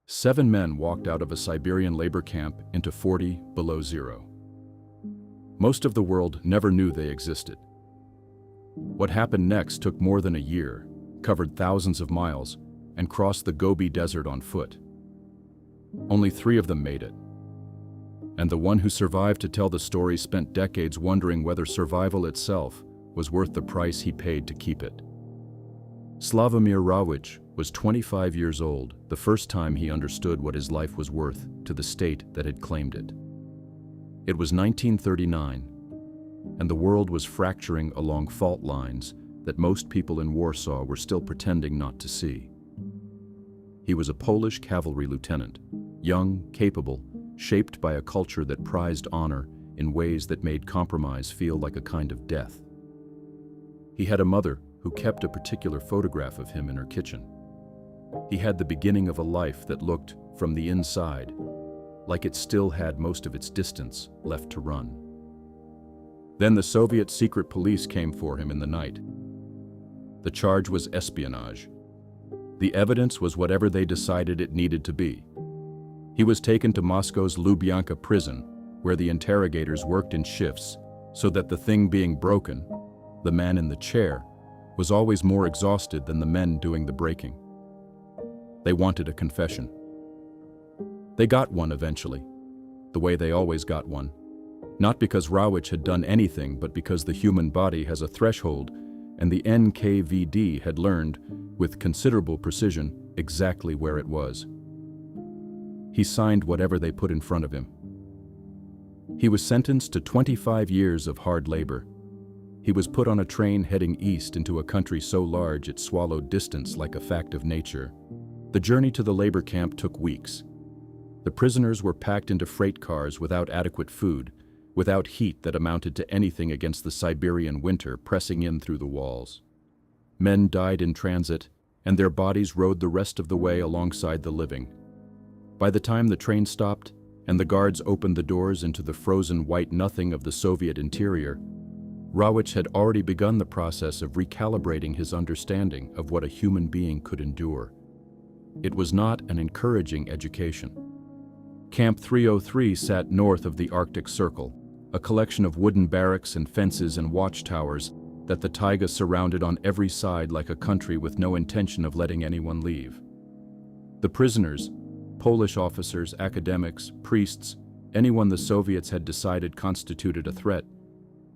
7 men walked out of a Siberian labor camp into 40 below zero. Most of the world never knew they existed. What happened next took more than a year, covered thousands of miles, and crossed the Gobi Desert on foot. Only 3 of them made it. And the one who survived to tell the story spent decades wondering whether survival itself was worth the price he paid to keep it. Slavomir Rawicz was 25 years old the first time he understood what his life was worth to the state that had claimed it. It was 1939, and the world was fracturing along fault lines that most people in Warsaw were still pretending not to see. He was a Polish cavalry lieutenant, young, capable, shaped by a culture that prized honor in ways that made compromise feel like a kind of death. He had a mother who kept a particular photograph of him in her kitchen. He had the beginning of a life that looked, from the inside, like it still had most of its distance left to run. Then the Soviet secret police came for him in the night. The charge was espionage. The evidence was whatever they decided it needed to be. He was taken to Moscow's Lubyanka Prison, where the interrogators worked in shifts, so that the thing being broken, the man in the chair, was always more exhausted than the men doing the breaking. They wanted a confession. They got one eventually, the way they always got one. Not because Rawicz had done anything, but because the human body has a threshold, and the NKVD had learned, with considerable precision, exactly where it was. He signed whatever they put in front of him. He was sentenced to 25 years of hard labor. He was put on a train heading east into a country so large it swallowed distance like a fact of nature. The journey to the labor camp took weeks. The prisoners were packed into freight cars without adequate food, without heat that amounted to anything against the Siberian winter pressing in through the walls. Men died in transit, and their bodies rode the rest of the way alongside the living. By the time the train stopped, and the guards opened the doors into the frozen white nothing of the Soviet interior, Rawicz had already begun the process of recalibrating his understanding of what a human being could endure. It was not an encouraging education. Camp 303 sat north of the Arctic Circle, a collection of wooden barracks and fences and watchtowers that the taiga surrounded on every side like a country with no intention of letting anyone leave. The prisoners, Polish officers, academics, priests, anyone the Soviets had decided constituted a threat,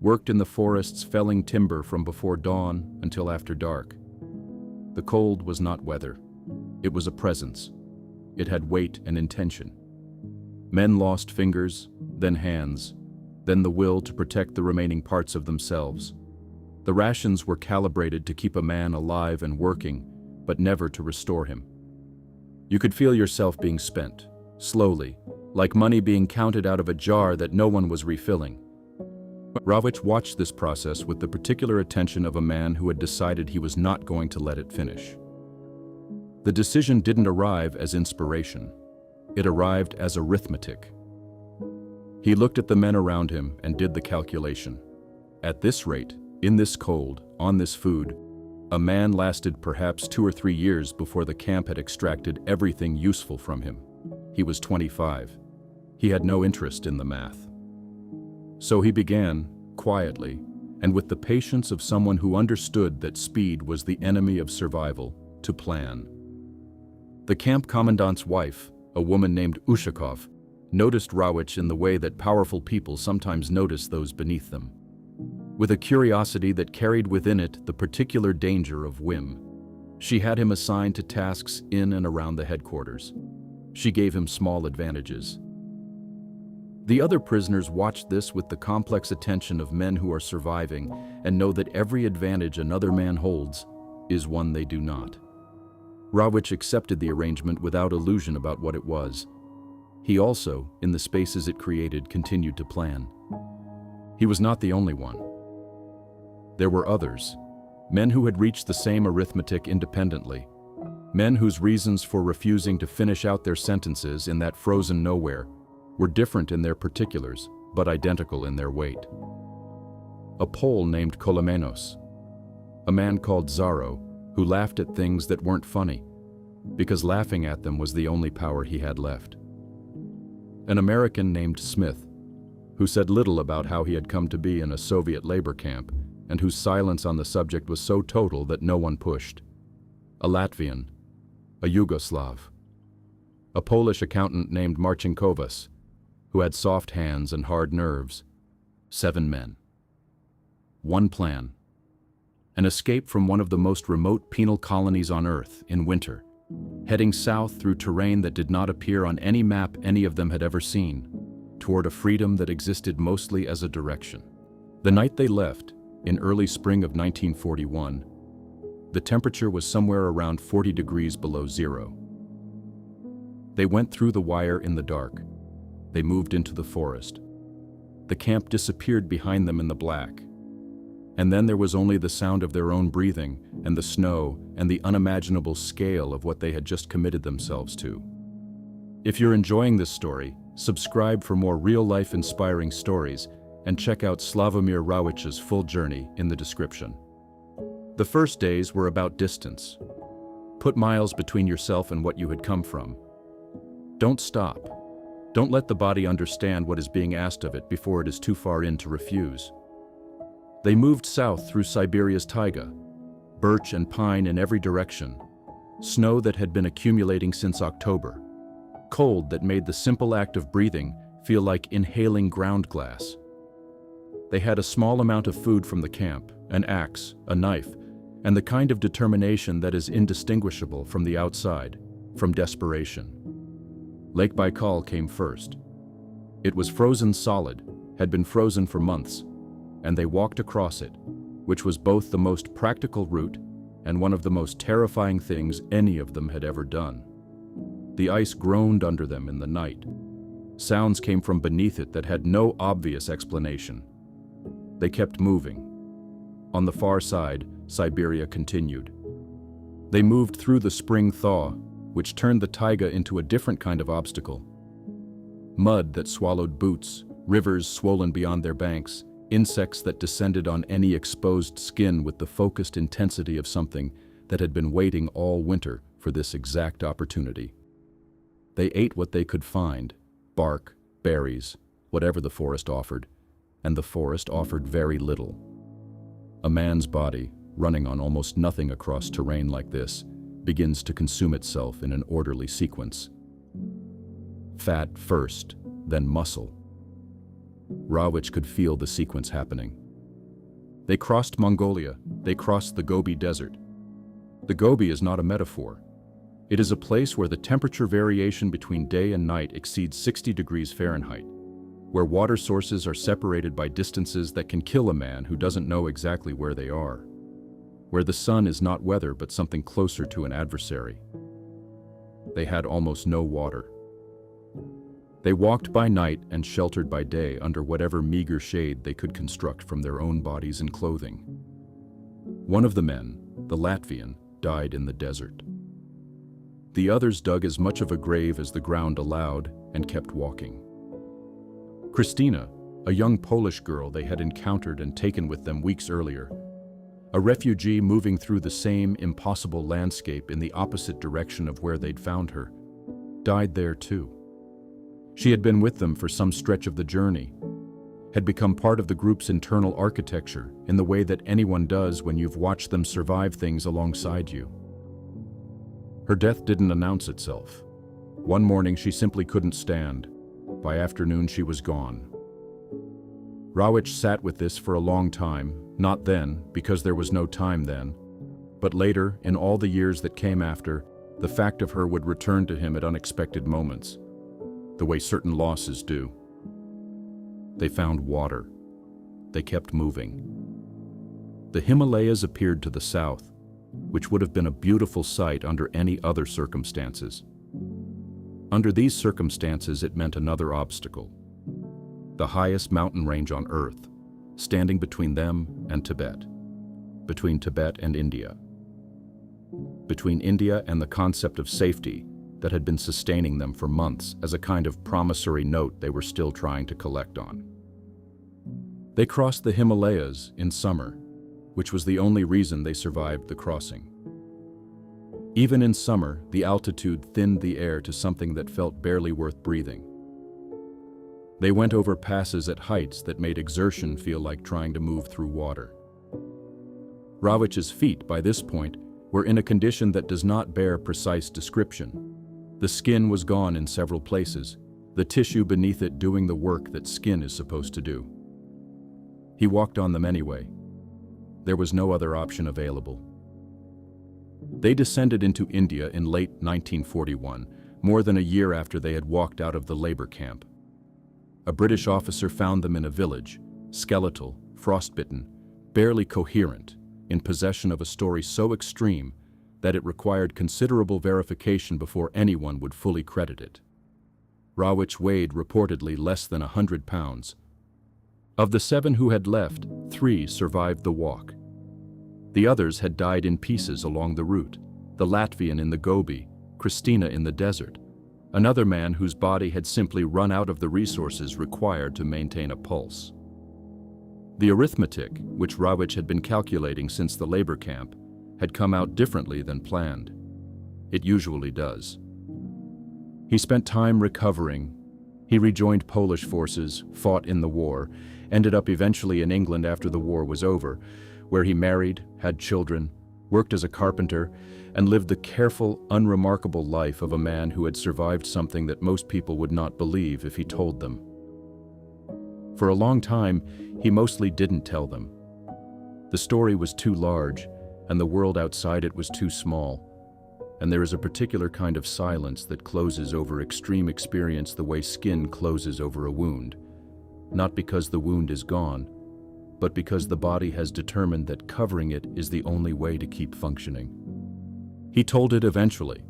worked in the forests felling timber from before dawn until after dark. The cold was not weather. It was a presence. It had weight and intention. Men lost fingers, then hands, then the will to protect the remaining parts of themselves. The rations were calibrated to keep a man alive and working, but never to restore him. You could feel yourself being spent, slowly, like money being counted out of a jar that no one was refilling. Rawicz watched this process with the particular attention of a man who had decided he was not going to let it finish. The decision didn't arrive as inspiration. It arrived as arithmetic. He looked at the men around him and did the calculation. At this rate, in this cold, on this food, a man lasted perhaps 2 or 3 years before the camp had extracted everything useful from him. He was 25. He had no interest in the math. So he began, quietly, and with the patience of someone who understood that speed was the enemy of survival, to plan. The camp commandant's wife, a woman named Ushakov, noticed Rawicz in the way that powerful people sometimes notice those beneath them. With a curiosity that carried within it the particular danger of whim, she had him assigned to tasks in and around the headquarters. She gave him small advantages. The other prisoners watched this with the complex attention of men who are surviving and know that every advantage another man holds is one they do not. Rawicz accepted the arrangement without illusion about what it was. He also, in the spaces it created, continued to plan. He was not the only one. There were others, men who had reached the same arithmetic independently, men whose reasons for refusing to finish out their sentences in that frozen nowhere were different in their particulars, but identical in their weight. A Pole named Kolomenos, a man called Zaro, who laughed at things that weren't funny, because laughing at them was the only power he had left. An American named Smith, who said little about how he had come to be in a Soviet labor camp and whose silence on the subject was so total that no one pushed. A Latvian, a Yugoslav, a Polish accountant named Marcinkovas, who had soft hands and hard nerves. 7 men. One plan. An escape from one of the most remote penal colonies on Earth in winter, heading south through terrain that did not appear on any map any of them had ever seen, toward a freedom that existed mostly as a direction. The night they left, in early spring of 1941, the temperature was somewhere around 40 degrees below zero. They went through the wire in the dark. They moved into the forest. The camp disappeared behind them in the black. And then there was only the sound of their own breathing and the snow and the unimaginable scale of what they had just committed themselves to. If you're enjoying this story, subscribe for more real-life inspiring stories and check out Slavomir Rawicz's full journey in the description. The first days were about distance. Put miles between yourself and what you had come from. Don't stop. Don't let the body understand what is being asked of it before it is too far in to refuse. They moved south through Siberia's taiga, birch and pine in every direction, snow that had been accumulating since October, cold that made the simple act of breathing feel like inhaling ground glass. They had a small amount of food from the camp, an axe, a knife, and the kind of determination that is indistinguishable from the outside, from desperation. Lake Baikal came first. It was frozen solid, had been frozen for months, and they walked across it, which was both the most practical route and one of the most terrifying things any of them had ever done. The ice groaned under them in the night. Sounds came from beneath it that had no obvious explanation. They kept moving. On the far side, Siberia continued. They moved through the spring thaw, which turned the taiga into a different kind of obstacle. Mud that swallowed boots, rivers swollen beyond their banks, insects that descended on any exposed skin with the focused intensity of something that had been waiting all winter for this exact opportunity. They ate what they could find, bark, berries, whatever the forest offered, and the forest offered very little. A man's body, running on almost nothing across terrain like this, begins to consume itself in an orderly sequence. Fat first, then muscle. Rawicz could feel the sequence happening. They crossed Mongolia. They crossed the Gobi Desert. The Gobi is not a metaphor. It is a place where the temperature variation between day and night exceeds 60 degrees Fahrenheit, where water sources are separated by distances that can kill a man who doesn't know exactly where they are, where the sun is not weather but something closer to an adversary. They had almost no water. They walked by night and sheltered by day under whatever meager shade they could construct from their own bodies and clothing. One of the men, the Latvian, died in the desert. The others dug as much of a grave as the ground allowed and kept walking. Kristina, a young Polish girl they had encountered and taken with them weeks earlier, a refugee moving through the same impossible landscape in the opposite direction of where they'd found her, died there too. She had been with them for some stretch of the journey, had become part of the group's internal architecture in the way that anyone does when you've watched them survive things alongside you. Her death didn't announce itself. One morning she simply couldn't stand. By afternoon she was gone. Rawicz sat with this for a long time, not then, because there was no time then, but later, in all the years that came after, the fact of her would return to him at unexpected moments, the way certain losses do. They found water. They kept moving. The Himalayas appeared to the south, which would have been a beautiful sight under any other circumstances. Under these circumstances, it meant another obstacle. The highest mountain range on Earth, standing between them and Tibet, between Tibet and India, between India and the concept of safety that had been sustaining them for months as a kind of promissory note they were still trying to collect on. They crossed the Himalayas in summer, which was the only reason they survived the crossing. Even in summer, the altitude thinned the air to something that felt barely worth breathing. They went over passes at heights that made exertion feel like trying to move through water. Rawicz's feet, by this point, were in a condition that does not bear precise description. The skin was gone in several places, the tissue beneath it doing the work that skin is supposed to do. He walked on them anyway. There was no other option available. They descended into India in late 1941, more than a year after they had walked out of the labor camp. A British officer found them in a village, skeletal, frostbitten, barely coherent, in possession of a story so extreme that it required considerable verification before anyone would fully credit it. Rawicz weighed reportedly less than 100 pounds. Of the 7 who had left, 3 survived the walk. The others had died in pieces along the route, the Latvian in the Gobi, Christina in the desert, another man whose body had simply run out of the resources required to maintain a pulse. The arithmetic, which Rawicz had been calculating since the labor camp, had come out differently than planned. It usually does. He spent time recovering. He rejoined Polish forces, fought in the war, ended up eventually in England after the war was over, where he married, had children, worked as a carpenter, and lived the careful, unremarkable life of a man who had survived something that most people would not believe if he told them. For a long time, he mostly didn't tell them. The story was too large, and the world outside it was too small. And there is a particular kind of silence that closes over extreme experience the way skin closes over a wound, not because the wound is gone, but because the body has determined that covering it is the only way to keep functioning. He told it eventually.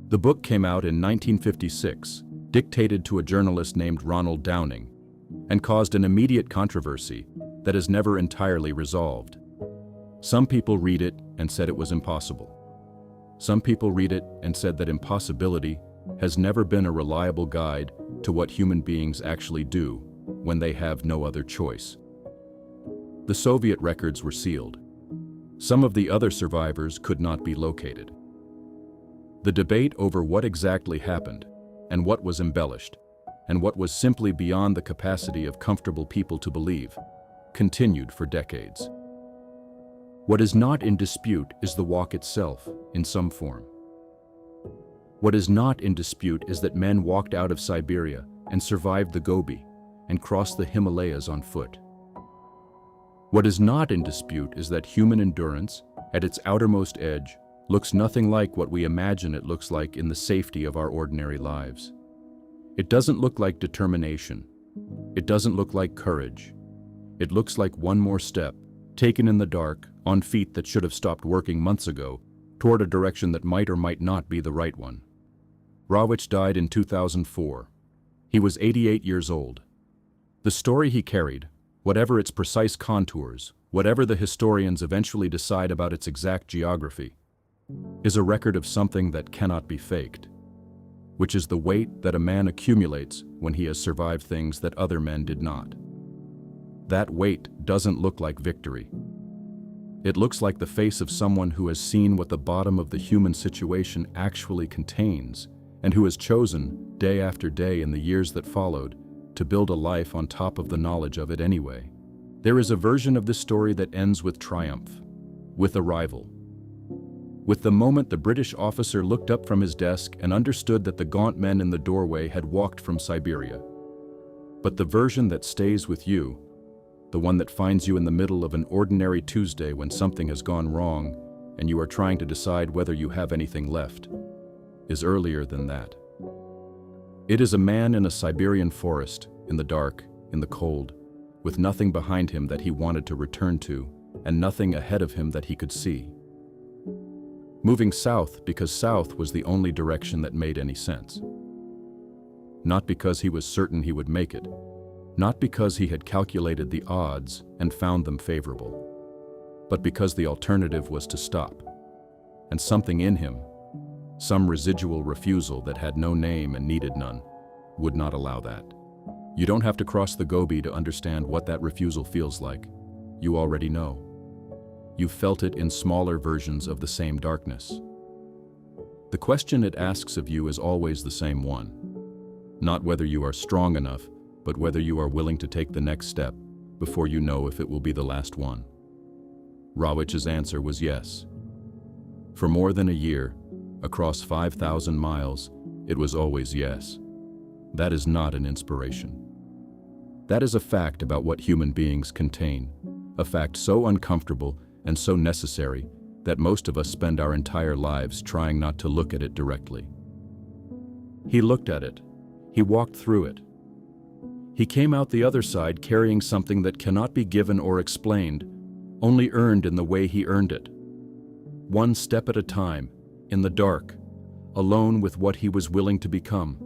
The book came out in 1956, dictated to a journalist named Ronald Downing, and caused an immediate controversy that is never entirely resolved. Some people read it and said it was impossible. Some people read it and said that impossibility has never been a reliable guide to what human beings actually do when they have no other choice. The Soviet records were sealed. Some of the other survivors could not be located. The debate over what exactly happened, and what was embellished, and what was simply beyond the capacity of comfortable people to believe, continued for decades. What is not in dispute is the walk itself, in some form. What is not in dispute is that men walked out of Siberia and survived the Gobi and crossed the Himalayas on foot. What is not in dispute is that human endurance, at its outermost edge, looks nothing like what we imagine it looks like in the safety of our ordinary lives. It doesn't look like determination. It doesn't look like courage. It looks like one more step, taken in the dark, on feet that should have stopped working months ago, toward a direction that might or might not be the right one. Rawicz died in 2004. He was 88 years old. The story he carried, whatever its precise contours, whatever the historians eventually decide about its exact geography, is a record of something that cannot be faked, which is the weight that a man accumulates when he has survived things that other men did not. That weight doesn't look like victory. It looks like the face of someone who has seen what the bottom of the human situation actually contains, and who has chosen, day after day in the years that followed, to build a life on top of the knowledge of it anyway. There is a version of this story that ends with triumph, with arrival. With the moment the British officer looked up from his desk and understood that the gaunt men in the doorway had walked from Siberia. But the version that stays with you, the one that finds you in the middle of an ordinary Tuesday when something has gone wrong and you are trying to decide whether you have anything left, is earlier than that. It is a man in a Siberian forest, in the dark, in the cold, with nothing behind him that he wanted to return to, and nothing ahead of him that he could see. Moving south because south was the only direction that made any sense. Not because he was certain he would make it, not because he had calculated the odds and found them favorable, but because the alternative was to stop. And something in him, some residual refusal that had no name and needed none, would not allow that. You don't have to cross the Gobi to understand what that refusal feels like. You already know. You felt it in smaller versions of the same darkness. The question it asks of you is always the same one. Not whether you are strong enough, but whether you are willing to take the next step before you know if it will be the last one. Rawicz's answer was yes. For more than a year, across 5,000 miles, it was always yes. That is not an inspiration. That is a fact about what human beings contain, a fact so uncomfortable and so necessary that most of us spend our entire lives trying not to look at it directly. He looked at it. He walked through it. He came out the other side carrying something that cannot be given or explained, only earned in the way he earned it. One step at a time, in the dark, alone with what he was willing to become.